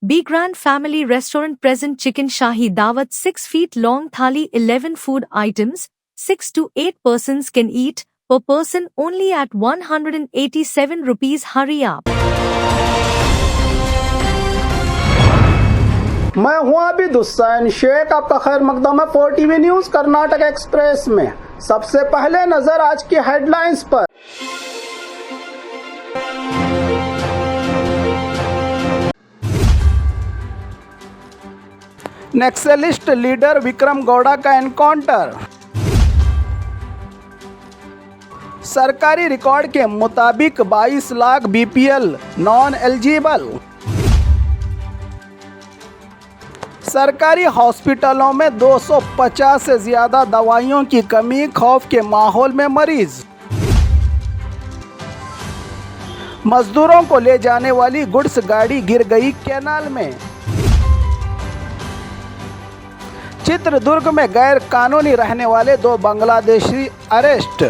Be Grand Family Restaurant present chicken shahi dawat 6 feet long thali 11 food items, 6 to 8 persons can eat, per person only at 187 rupees. Hurry up. मैं हूं अभी हुसैन शेख, आपका खैर मकदम है 4TV news Karnataka express में। सबसे पहले नजर आज की हेडलाइंस पर। नक्सलिस्ट लीडर विक्रम गौड़ा का एनकाउंटर। सरकारी रिकॉर्ड के मुताबिक 22 लाख BPL नॉन एलिजिबल। सरकारी हॉस्पिटलों में 250 से ज्यादा दवाइयों की कमी, खौफ के माहौल में मरीज। मजदूरों को ले जाने वाली गुड्स गाड़ी गिर गई कैनाल में। चित्रदुर्ग में गैर कानूनी रहने वाले 2 बांग्लादेशी अरेस्ट।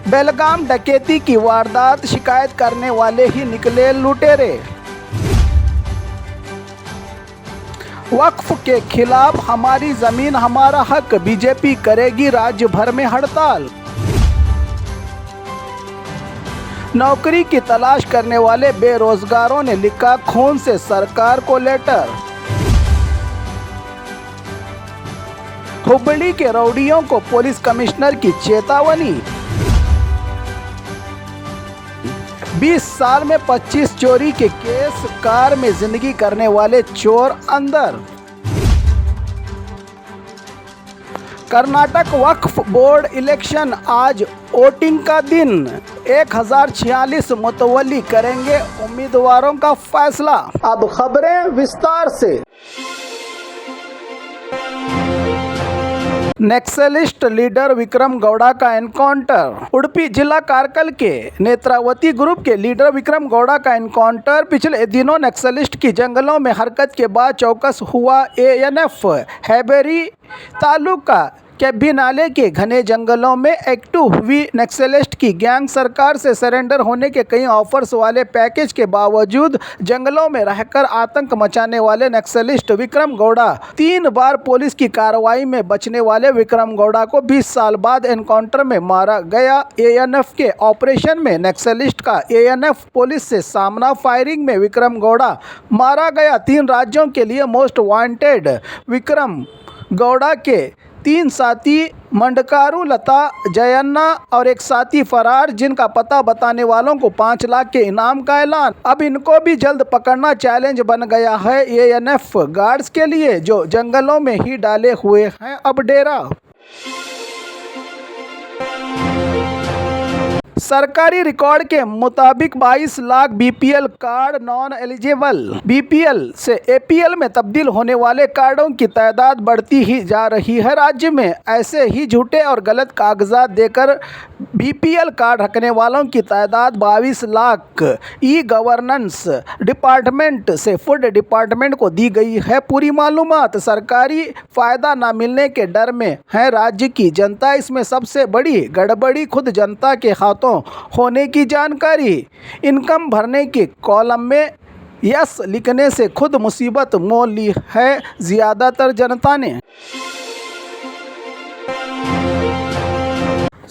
बेलगाम डकैती की वारदात, शिकायत करने वाले ही निकले लुटेरे। वक्फ के खिलाफ हमारी जमीन हमारा हक, बीजेपी करेगी राज्य भर में हड़ताल। नौकरी की तलाश करने वाले बेरोजगारों ने लिखा खून से सरकार को लेटर। हुबली के रौडियों को पुलिस कमिश्नर की चेतावनी। 20 साल में 25 चोरी के केस, कार में जिंदगी करने वाले चोर अंदर। कर्नाटक वक्फ बोर्ड इलेक्शन, आज वोटिंग का दिन। 1046 मुतवल्ली करेंगे उम्मीदवारों का फैसला। अब खबरें विस्तार से। नक्सलिस्ट लीडर विक्रम गौड़ा का एनकाउंटर। उडुपी जिला कारकल के नेत्रावती ग्रुप के लीडर विक्रम गौड़ा का एनकाउंटर पिछले दिनों नक्सलिस्ट की जंगलों में हरकत के बाद चौकस हुआ। ANF हैबेरी तालुका केब्बी नाले के घने जंगलों में एक्टिव हुई नक्सलिस्ट की गैंग सरकार से सरेंडर होने के कई ऑफर्स वाले पैकेज के बावजूद जंगलों में रहकर आतंक मचाने वाले नक्सलिस्ट विक्रम गौड़ा 3 बार पुलिस की कार्रवाई में बचने वाले विक्रम गौड़ा को 20 साल बाद एनकाउंटर में मारा गया। ANF के ऑपरेशन में नक्सलिस्ट का ANF पुलिस से सामना, फायरिंग में विक्रम गौड़ा मारा गया। 3 राज्यों के लिए मोस्ट वांटेड विक्रम गौड़ा के 3 साथी मंडकारू, लता, जयन्ना और एक साथी फरार, जिनका पता बताने वालों को 5 लाख के इनाम का ऐलान। अब इनको भी जल्द पकड़ना चैलेंज बन गया है ANF गार्ड्स के लिए, जो जंगलों में ही डाले हुए हैं अब डेरा। सरकारी रिकॉर्ड के मुताबिक 22 lakh BPL card non eligible. BPL से APL में तब्दील होने वाले कार्डों की तादाद बढ़ती ही जा रही है। राज्य में ऐसे ही झूठे और गलत कागजात देकर BPL कार्ड रखने वालों की तादाद 22 लाख ई-गवर्नेंस डिपार्टमेंट से फूड डिपार्टमेंट को दी गई है। पूरी मालूमात सरकारी फ़ायदा न मिलने के डर में है राज्य की जनता। इसमें सबसे बड़ी गड़बड़ी खुद जनता के हाथों होने की जानकारी। इनकम भरने के कॉलम में यस लिखने से खुद मुसीबत मोल ली है ज़्यादातर जनता ने।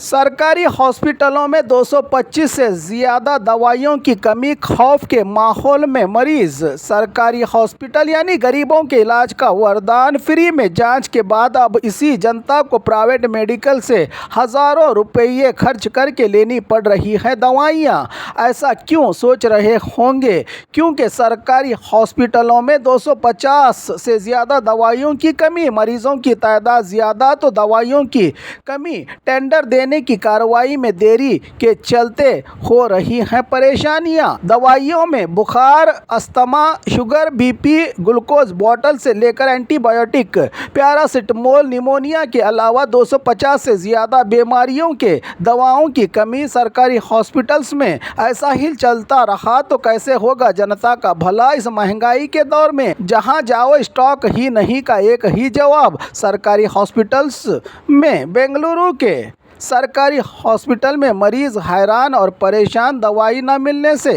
सरकारी हॉस्पिटलों में 225 से ज़्यादा दवाइयों की कमी, खौफ के माहौल में मरीज। सरकारी हॉस्पिटल यानी गरीबों के इलाज का वरदान, फ्री में जांच के बाद अब इसी जनता को प्राइवेट मेडिकल से हज़ारों रुपये खर्च करके लेनी पड़ रही है दवाइयाँ। ऐसा क्यों सोच रहे होंगे? क्योंकि सरकारी हॉस्पिटलों में 250 से ज़्यादा दवाइयों की कमी, मरीजों की तादाद ज़्यादा तो दवाइयों की कमी, टेंडर देने की कार्रवाई में देरी के चलते हो रही हैं परेशानियां। दवाइयों में बुखार, asthma, sugar, BP, glucose bottle से लेकर एंटीबायोटिक, पैरासिटामोल, निमोनिया के अलावा 250 से ज़्यादा बीमारियों के दवाओं की कमी सरकारी हॉस्पिटल्स में। ऐसा ही चलता रहा तो कैसे होगा जनता का भला इस महंगाई के दौर में? जहां जाओ स्टॉक ही नहीं का एक ही जवाब। सरकारी हॉस्पिटल्स में बेंगलुरु के सरकारी हॉस्पिटल में मरीज हैरान और परेशान दवाई न मिलने से।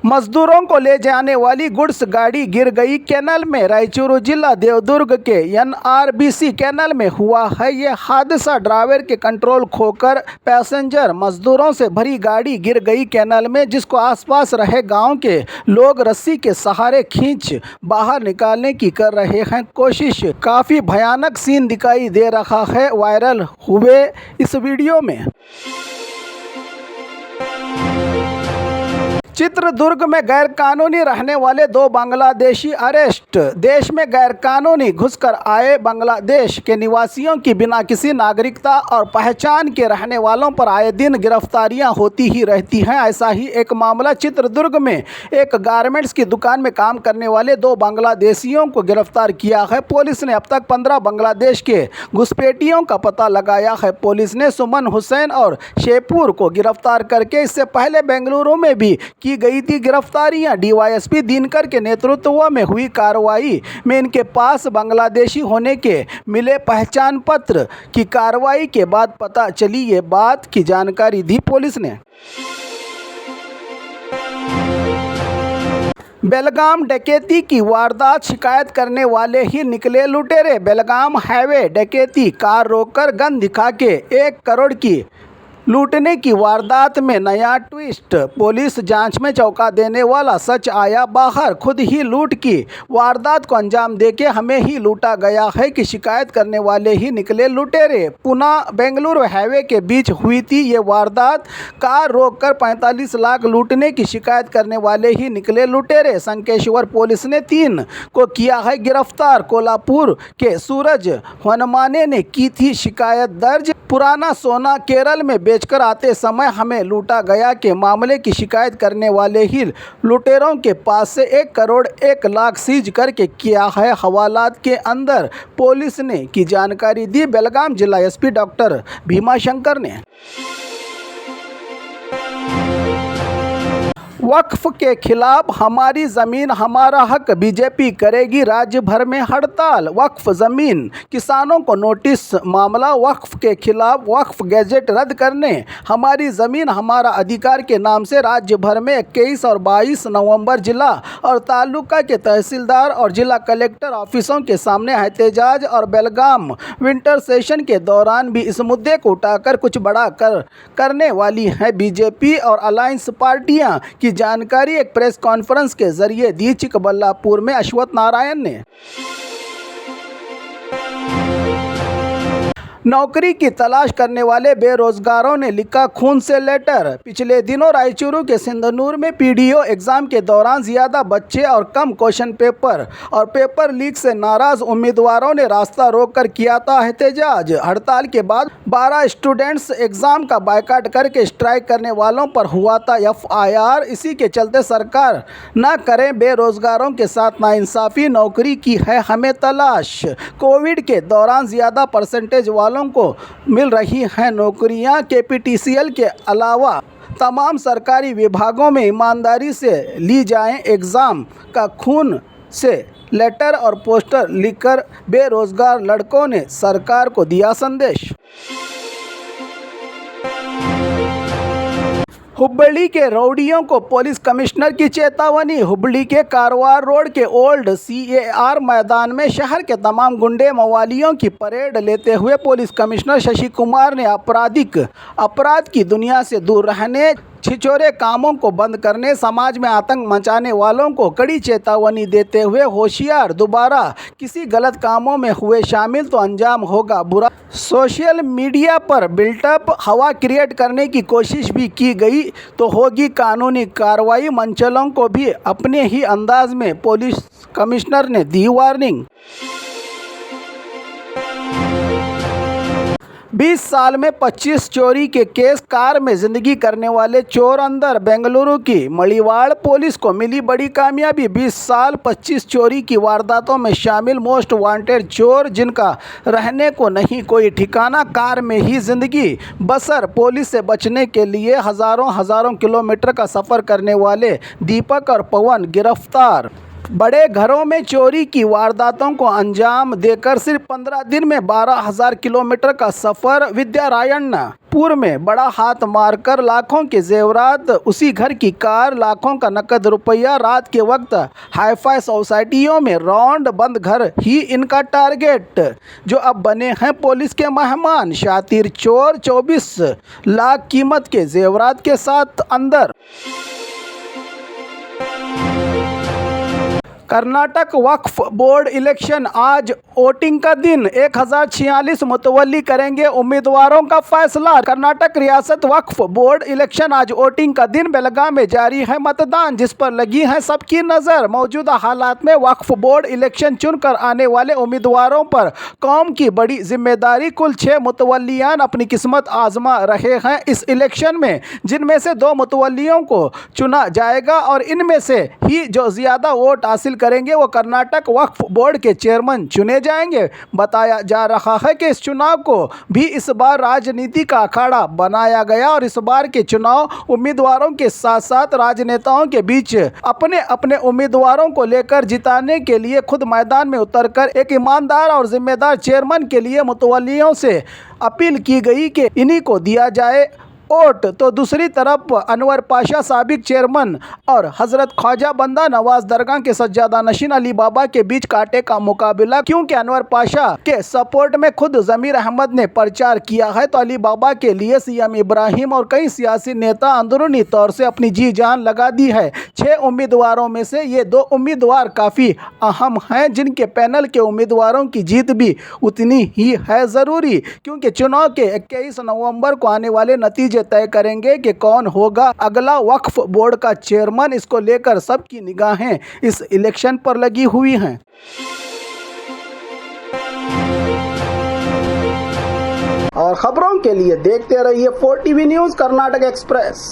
मजदूरों को ले जाने वाली गुड्स गाड़ी गिर गई कैनाल में। रायचूरू जिला देवदुर्ग के एनआरबीसी कैनाल में हुआ है ये हादसा। ड्राइवर के कंट्रोल खोकर पैसेंजर मजदूरों से भरी गाड़ी गिर गई कैनाल में, जिसको आसपास रहे गांव के लोग रस्सी के सहारे खींच बाहर निकालने की कर रहे हैं कोशिश। काफी भयानक सीन दिखाई दे रहा है वायरल हुए इस वीडियो में। चित्रदुर्ग में गैरकानूनी रहने वाले 2 बांग्लादेशी अरेस्ट। देश में गैरकानूनी घुसकर आए बांग्लादेश के निवासियों की बिना किसी नागरिकता और पहचान के रहने वालों पर आए दिन गिरफ्तारियां होती ही रहती हैं। ऐसा ही एक मामला चित्रदुर्ग में एक गारमेंट्स की दुकान में काम करने वाले 2 बांग्लादेशियों को गिरफ्तार किया है। पुलिस ने अब तक 15 बांग्लादेश के घुसपैठियों का पता लगाया है। पुलिस ने सुमन हुसैन और शेपुर को गिरफ्तार करके इससे पहले बेंगलुरु में भी की गई थी गिरफ्तारियां। डीवाईएसपी दिनकर के नेतृत्व में हुई कार्रवाई में इनके पास बांग्लादेशी होने के मिले पहचान पत्र की कार्रवाई के बाद पता चली ये बात की जानकारी दी पुलिस ने। बेलगाम डकैती की वारदात, शिकायत करने वाले ही निकले लुटेरे। बेलगाम हाईवे डकैती, कार रोककर गन दिखा के 1 करोड़ की लूटने की वारदात में नया ट्विस्ट। पुलिस जांच में चौंका देने वाला सच आया बाहर। खुद ही लूट की वारदात को अंजाम देके हमें ही लूटा गया है कि शिकायत करने वाले ही निकले लुटेरे। पुणे बेंगलुरु हाईवे के बीच हुई थी ये वारदात। कार रोककर 45 लाख लूटने की शिकायत करने वाले ही निकले लुटेरे। संकेश्वर पुलिस ने 3 को किया है गिरफ्तार। कोल्हापुर के सूरज वनमाने ने की थी शिकायत दर्ज। पुराना सोना केरल में बेचकर आते समय हमें लूटा गया के मामले की शिकायत करने वाले ही लुटेरों के पास से 1 करोड़ 1 लाख सीज करके किया है हवालात के अंदर। पुलिस ने की जानकारी दी बेलगाम जिला एसपी डॉक्टर भीमाशंकर ने। वक्फ के खिलाफ हमारी ज़मीन हमारा हक, बीजेपी करेगी राज्य भर में हड़ताल। वक्फ ज़मीन किसानों को नोटिस, मामला वक्फ के खिलाफ वक्फ गैजेट रद्द करने, हमारी ज़मीन हमारा अधिकार के नाम से राज्य भर में 21 और 22 नवंबर जिला और तालुका के तहसीलदार और जिला कलेक्टर ऑफिसों के सामने एहतजाज और बेलगाम विंटर सेशन के दौरान भी इस मुद्दे को उठाकर कुछ बड़ा करने वाली है बीजेपी और अलायंस पार्टियां की जानकारी एक प्रेस कॉन्फ्रेंस के जरिए दी चिकबल्लापुर में अश्वत्थ नारायण ने। नौकरी की तलाश करने वाले बेरोजगारों ने लिखा खून से लेटर। पिछले दिनों रायचूरू के सिंधनूर में पीडीओ एग्जाम के दौरान ज्यादा बच्चे और कम क्वेश्चन पेपर और पेपर लीक से नाराज उम्मीदवारों ने रास्ता रोककर किया था एहतजाज। हड़ताल के बाद 12 स्टूडेंट्स एग्जाम का बायकॉट करके स्ट्राइक करने वालों पर हुआ था एफआईआर। इसी के चलते सरकार न करें बेरोजगारों के साथ नाइंसाफी, नौकरी की है हमें तलाश। कोविड के दौरान ज्यादा परसेंटेज वालों को मिल रही हैं नौकरियां। केपीटीसीएल के अलावा तमाम सरकारी विभागों में ईमानदारी से ली जाएं एग्ज़ाम का खून से लेटर और पोस्टर लिखकर बेरोजगार लड़कों ने सरकार को दिया संदेश। हुबली के रौडियों को पुलिस कमिश्नर की चेतावनी। हुबली के कारवार रोड के ओल्ड सीएआर मैदान में शहर के तमाम गुंडे मवालियों की परेड लेते हुए पुलिस कमिश्नर शशि कुमार ने अपराध की दुनिया से दूर रहने, छिछोरे कामों को बंद करने, समाज में आतंक मचाने वालों को कड़ी चेतावनी देते हुए होशियार, दोबारा किसी गलत कामों में हुए शामिल तो अंजाम होगा बुरा। सोशल मीडिया पर बिल्टअप हवा क्रिएट करने की कोशिश भी की गई तो होगी कानूनी कार्रवाई। मंचलों को भी अपने ही अंदाज में पुलिस कमिश्नर ने दी वार्निंग। 20 साल में 25 चोरी के केस, कार में जिंदगी करने वाले चोर अंदर। बेंगलुरु की मड़ीवाड़ पुलिस को मिली बड़ी कामयाबी। 20 साल 25 चोरी की वारदातों में शामिल मोस्ट वांटेड चोर, जिनका रहने को नहीं कोई ठिकाना, कार में ही जिंदगी बसर। पुलिस से बचने के लिए हजारों किलोमीटर का सफ़र करने वाले दीपक और पवन गिरफ्तार। बड़े घरों में चोरी की वारदातों को अंजाम देकर सिर्फ 15 दिन में 12,000 किलोमीटर का सफर। विद्यारायणपुर में बड़ा हाथ मारकर लाखों के जेवरात, उसी घर की कार, लाखों का नकद रुपया। रात के वक्त हाईफाई सोसाइटियों में रौंड बंद घर ही इनका टारगेट, जो अब बने हैं पुलिस के मेहमान। शातिर चोर 24 लाख कीमत के जेवरात के साथ अंदर। कर्नाटक वक्फ बोर्ड इलेक्शन, आज वोटिंग का दिन। 1046 मुतवल्ली करेंगे उम्मीदवारों का फैसला। कर्नाटक रियासत वक्फ बोर्ड इलेक्शन, आज वोटिंग का दिन। बेलगाम में जारी है मतदान, जिस पर लगी है सबकी नज़र। मौजूदा हालात में वक्फ बोर्ड इलेक्शन चुनकर आने वाले उम्मीदवारों पर कौम की बड़ी जिम्मेदारी। कुल 6 मुतवल्लियान अपनी किस्मत आजमा रहे हैं इस इलेक्शन में, जिनमें से 2 मुतवल्लियों को चुना जाएगा और इनमें से ही जो ज़्यादा वोट हासिल करेंगे वो कर्नाटक वक्फ बोर्ड के चेयरमैन चुने जाएंगे। बताया जा रहा है कि इस चुनाव को भी इस बार राजनीति का अखाड़ा बनाया गया और इस बार के चुनाव उम्मीदवारों के साथ साथ राजनेताओं के बीच अपने अपने उम्मीदवारों को लेकर जिताने के लिए खुद मैदान में उतरकर एक ईमानदार और जिम्मेदार चेयरमैन के लिए मुतवल्लियों से अपील की गई कि इन्हीं को दिया जाए वोट। तो दूसरी तरफ अनवर पाशा साबिक चेयरमैन और हजरत ख्वाजा बंदा नवाज दरगाह के सज्जादा नशीन अली बाबा के बीच कांटे का मुकाबला, क्योंकि अनवर पाशा के सपोर्ट में खुद जमीर अहमद ने प्रचार किया है, तो अली बाबा के लिए सीएम इब्राहिम और कई सियासी नेता अंदरूनी तौर से अपनी जी जान लगा दी है। 6 उम्मीदवारों में से ये 2 उम्मीदवार काफ़ी अहम हैं, जिनके पैनल के उम्मीदवारों की जीत भी उतनी ही है ज़रूरी, क्योंकि चुनाव के 21 नवंबर को आने वाले नतीजे तय करेंगे कि कौन होगा अगला वक्फ बोर्ड का चेयरमैन। इसको लेकर सबकी निगाहें इस इलेक्शन पर लगी हुई हैं। और खबरों के लिए देखते रहिए 4TV न्यूज़ कर्नाटक एक्सप्रेस।